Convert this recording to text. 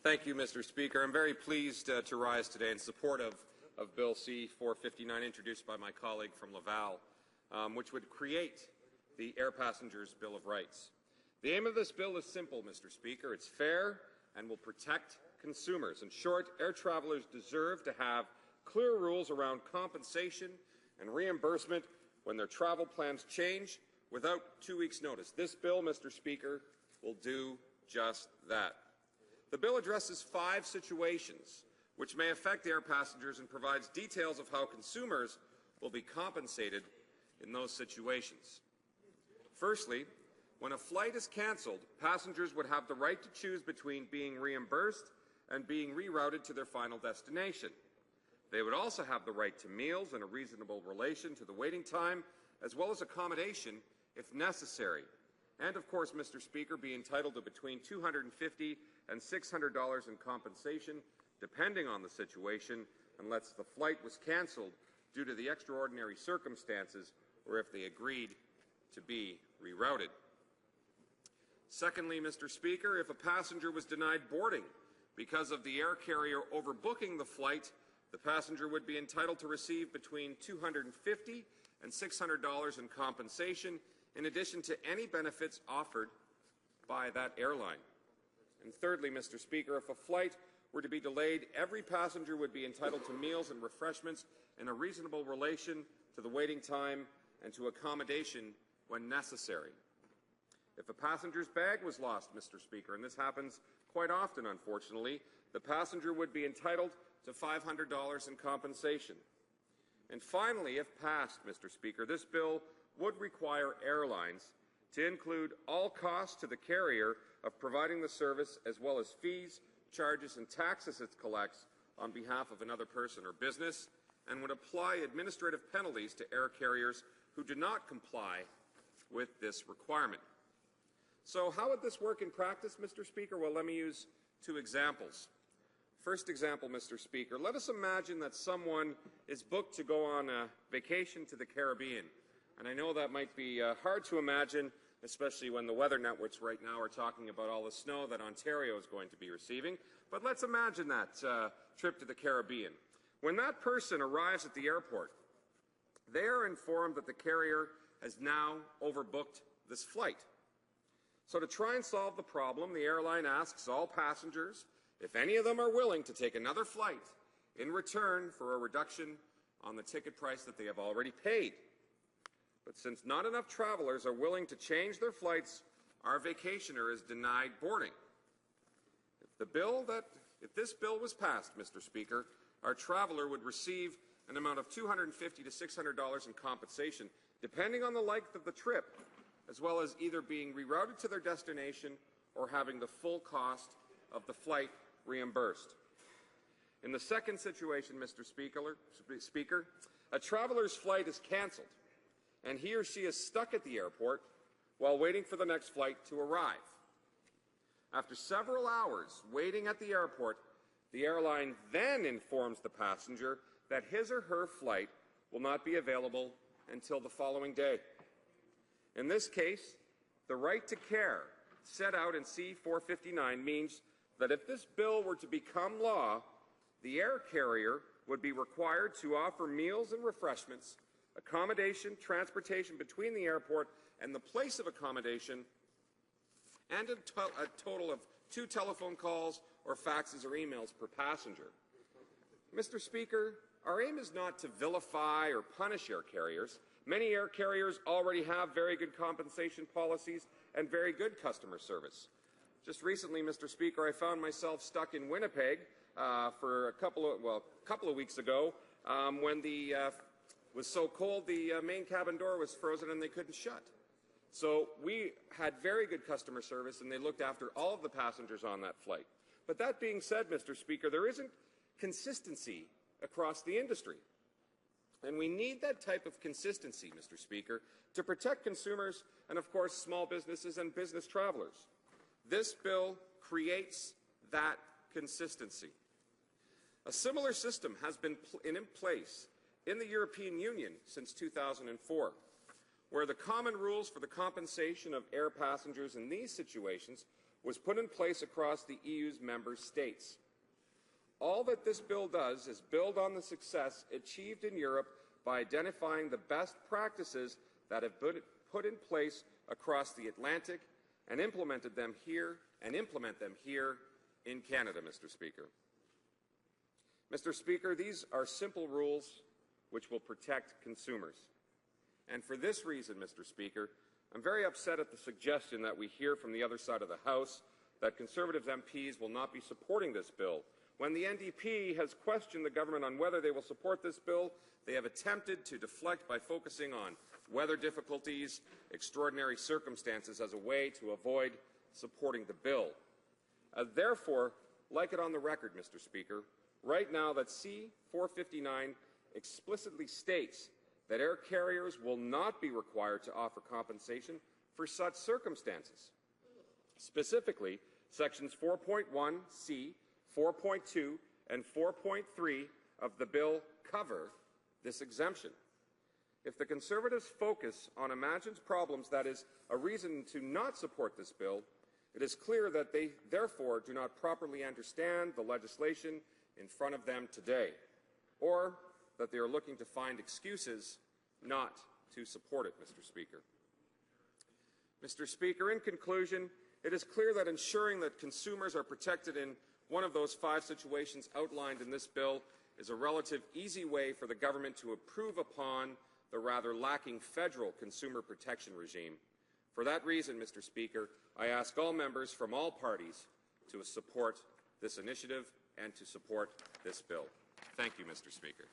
Thank you, Mr. Speaker. I'm very pleased to rise today in support of Bill C-459, introduced by my colleague from Laval, which would create the Air Passengers Bill of Rights. The aim of this bill is simple, Mr. Speaker. It's fair and will protect consumers. In short, air travelers deserve to have clear rules around compensation and reimbursement when their travel plans change without 2 weeks' notice. This bill, Mr. Speaker, will do just that. The bill addresses 5 situations which may affect air passengers and provides details of how consumers will be compensated in those situations. Firstly, when a flight is cancelled, passengers would have the right to choose between being reimbursed and being rerouted to their final destination. They would also have the right to meals in a reasonable relation to the waiting time, as well as accommodation if necessary. And, of course, Mr. Speaker, be entitled to between $250 and $600 in compensation, depending on the situation, unless the flight was cancelled due to the extraordinary circumstances or if they agreed to be rerouted. Secondly, Mr. Speaker, if a passenger was denied boarding because of the air carrier overbooking the flight, the passenger would be entitled to receive between $250 and $600 in compensation, in addition to any benefits offered by that airline. And thirdly, Mr. Speaker, if a flight were to be delayed, every passenger would be entitled to meals and refreshments in a reasonable relation to the waiting time and to accommodation when necessary. If a passenger's bag was lost, Mr. Speaker, and this happens quite often, unfortunately, the passenger would be entitled to $500 in compensation. And finally, if passed, Mr. Speaker, this bill would require airlines to include all costs to the carrier of providing the service, as well as fees, charges, and taxes it collects on behalf of another person or business, and would apply administrative penalties to air carriers who do not comply with this requirement. So how would this work in practice, Mr. Speaker? Well, let me use 2 examples. First example, Mr. Speaker, let us imagine that someone is booked to go on a vacation to the Caribbean. And I know that might be hard to imagine, especially when the weather networks right now are talking about all the snow that Ontario is going to be receiving. But let's imagine that trip to the Caribbean. When that person arrives at the airport, they are informed that the carrier has now overbooked this flight. So to try and solve the problem, the airline asks all passengers if any of them are willing to take another flight in return for a reduction on the ticket price that they have already paid. But since not enough travelers are willing to change their flights, our vacationer is denied boarding. If this bill was passed, Mr. Speaker, our traveler would receive an amount of $250 to $600 in compensation, depending on the length of the trip, as well as either being rerouted to their destination or having the full cost of the flight reimbursed. In the second situation, Mr. Speaker, a traveler's flight is cancelled, and he or she is stuck at the airport while waiting for the next flight to arrive. After several hours waiting at the airport, the airline then informs the passenger that his or her flight will not be available until the following day. In this case, the right to care set out in C-459 means that if this bill were to become law, the air carrier would be required to offer meals and refreshments, accommodation, transportation between the airport and the place of accommodation, and a total of 2 telephone calls or faxes or emails per passenger. Mr. Speaker, our aim is not to vilify or punish air carriers. Many air carriers already have very good compensation policies and very good customer service. Just recently, Mr. Speaker, I found myself stuck in Winnipeg for a couple of weeks ago when it was so cold the main cabin door was frozen and they couldn't shut. So we had very good customer service and they looked after all of the passengers on that flight. But that being said, Mr. Speaker, there isn't consistency across the industry. And we need that type of consistency, Mr. Speaker, to protect consumers and, of course, small businesses and business travelers. This bill creates that consistency. A similar system has been in place in the European Union since 2004, where the common rules for the compensation of air passengers in these situations was put in place across the EU's member states. All that this bill does is build on the success achieved in Europe by identifying the best practices that have been put in place across the Atlantic and implement them here in Canada, Mr. Speaker. Mr. Speaker, these are simple rules which will protect consumers. And for this reason, Mr. Speaker, I'm very upset at the suggestion that we hear from the other side of the House that Conservative MPs will not be supporting this bill. When the NDP has questioned the government on whether they will support this bill, they have attempted to deflect by focusing on weather difficulties, extraordinary circumstances as a way to avoid supporting the bill. Therefore, like it on the record, Mr. Speaker, right now that C-459 explicitly states that air carriers will not be required to offer compensation for such circumstances. Specifically, Sections 4.1c, 4.2, and 4.3 of the bill cover this exemption. If the Conservatives' focus on imagined problems that is a reason to not support this bill, it is clear that they therefore do not properly understand the legislation in front of them today, or that they are looking to find excuses not to support it, Mr. Speaker. Mr. Speaker, in conclusion, it is clear that ensuring that consumers are protected in one of those 5 situations outlined in this bill is a relative easy way for the government to improve upon the rather lacking federal consumer protection regime. For that reason, Mr. Speaker, I ask all members from all parties to support this initiative and to support this bill. Thank you, Mr. Speaker.